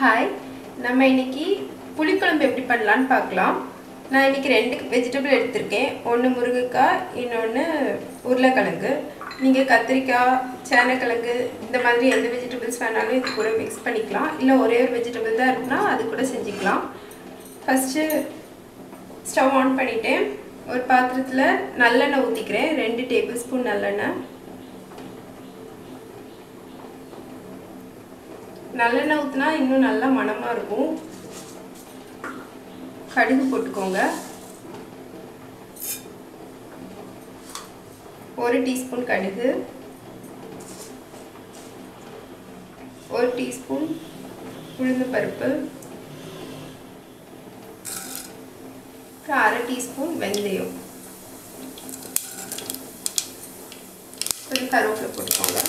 Hi, நம்ம இன்னைக்கு புளி குழம்பு எப்படி பண்ணலாம்னு பார்க்கலாம். நான் இன்னைக்கு ரெண்டு வெஜிடபிள் எடுத்துர்க்கேன். ஒன்னு முருங்கைக்காய், இன்னொன்னு உருளைக்கிழங்கு. நீங்க கத்திரிக்காய், சேனக்கிழங்கு இந்த மாதிரி எந்த வெஜிடபிள்ஸ் வேணாலும் இது கூட mix பண்ணிக்கலாம். இல்ல ஒரே ஒரு வெஜிடபிள் தான் இருக்குனா அது கூட செஞ்சுக்கலாம். ஃபர்ஸ்ட் ஸ்டவ் ஆன் பண்ணிட்டேன். ஒரு பாத்திரத்துல நல்லெண்ணெய் ஊத்திக்கிறேன். 2 டேபிள்ஸ்பூன் நல்லெண்ணெய். நல்லெண்ணெய் ஊத்துனா இன்னும் நல்ல மணமா இருக்கும். கடுகு போட்டுக்கோங்க. 1 டீஸ்பூன் கடுகு, 1 டீஸ்பூன் உளுந்து பருப்பு, 1/2 டீஸ்பூன் வெந்தயம், கொஞ்சம் கருவேப்பிலை போட்டுக்கோங்க.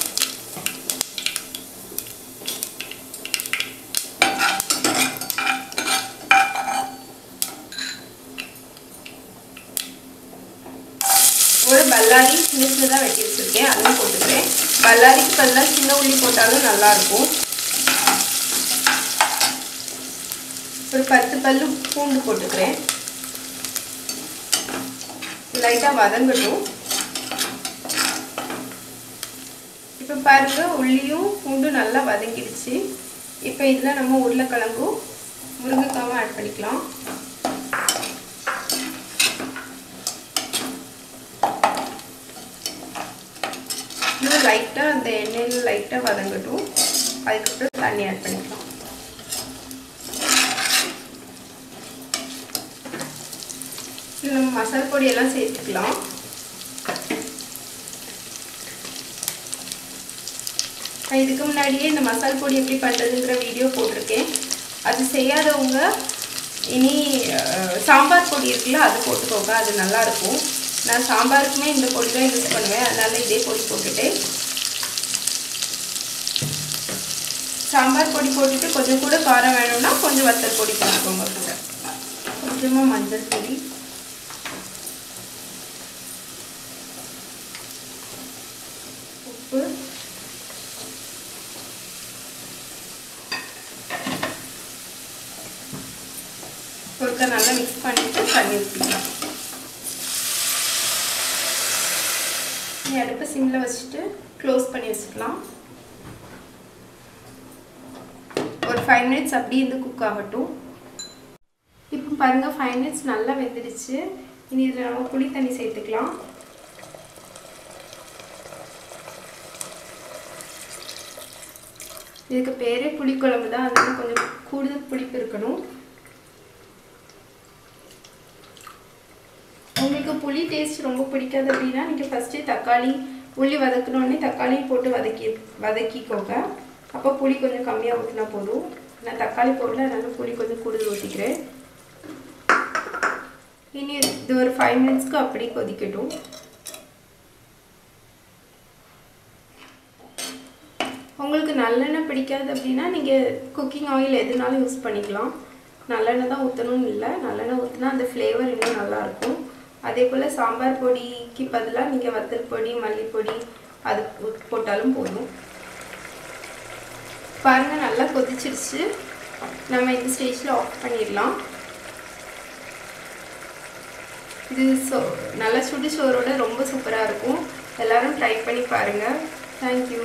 ஒரு பல்லாரி சின்னதா வெட்டி வச்சிருக்கேன், அதையும் போட்டுக்கிறேன். பல்லாரிக்கு பதிலாக சின்ன உள்ளி போட்டாலும் நல்லா இருக்கும். ஒரு 10 பல்லு பூண்டு போட்டுக்கிறேன். லைட்டா வதங்கட்டும். இப்போ பாருங்க, உள்ளியும் பூண்டும் நல்லா வதங்கிடுச்சு. இப்போ இதுல நம்ம உருளைக்கிழங்கும் முருங்கைக்காவும் ஆட் பண்ணிக்கலாம். லைட்டா அந்த எண்ணெயில லைட்டா வதங்கட்டும். அதுக்கப்புறம் தண்ணி ஆட் பண்ணிக்கலாம். நம்ம மசாலா பொடி எல்லாம் சேர்த்துக்கலாம். இதுக்கு முன்னாடியே இந்த மசாலா பொடி எப்படி பண்றதுங்கிற வீடியோ போட்டிருக்கேன். அது செய்யாதவங்க இனி சாம்பார் பொடி இருக்குல்ல, அது போட்டுக்கோங்க, அது நல்லா இருக்கும். நான் சாம்பாருக்குமே இந்த பொடி தான் யூஸ் பண்ணுவேன், அதனால இதே பொடி போட்டுட்டு சாம்பார் பொடி போட்டுட்டு கொஞ்சம் கூட காரம் வேணும்னா கொஞ்சம் வத்தல் பொடி போட்டுக்கோங்க. கூட கொஞ்சமாக மஞ்சள் பொடி, உப்பு, ஒருக்கா நல்லா மிக்ஸ் பண்ணிட்டு தண்ணி ஊற்றிக்கலாம். அடுப்பு சிம்ல வச்சுட்டு க்ளோஸ் பண்ணி வச்சுக்கலாம். ஒரு 5 மினிட்ஸ் அப்படியே இருந்து குக் ஆகட்டும். இப்போ பாருங்க 5 மினிட்ஸ் நல்லா வெந்துடுச்சு. இனி இதில் நம்ம புளி தண்ணி சேர்த்துக்கலாம். இதுக்கு பேரே புளி குழம்பு தான், அதனால கொஞ்சம் கூடுதல் புளிப்பு இருக்கணும். உங்களுக்கு புளி டேஸ்ட் ரொம்ப பிடிக்காது அப்படின்னா நீங்கள் ஃபஸ்ட்டு தக்காளி உள்ளி வதக்கணுன்னே தக்காளி போட்டு வதக்கிக்கோங்க. அப்போ புளி கொஞ்சம் கம்மியாக ஊற்றினா போதும். நான் தக்காளி போடல, அதனால புளி கொஞ்சம் கூடுதல் ஊற்றிக்கிறேன். இனி இது ஒரு 5 மினிட்ஸ்க்கு அப்படி கொதிக்கட்டும். உங்களுக்கு நல்லெண்ணெய் பிடிக்காது அப்படின்னா நீங்கள் குக்கிங் ஆயில் எதுனாலும் யூஸ் பண்ணிக்கலாம். நல்லெண்ணெய் தான் ஊற்றணும்னு இல்லை, நல்லெண்ணெய் ஊற்றினா அந்த ஃப்ளேவர் இன்னும் நல்லாயிருக்கும். அதே போல் சாம்பார் பொடிக்கு பதிலாக நீங்கள் வத்தல் பொடி, மல்லிப்பொடி அது போட்டாலும் போதும். பாருங்கள் நல்லா கொதிச்சிருச்சு. நம்ம இந்த ஸ்டேஜில் ஆஃப் பண்ணிடலாம். இது நல்லா சுடு சோறோட ரொம்ப சூப்பராக இருக்கும். எல்லோரும் ட்ரை பண்ணி பாருங்கள். தேங்க்யூ.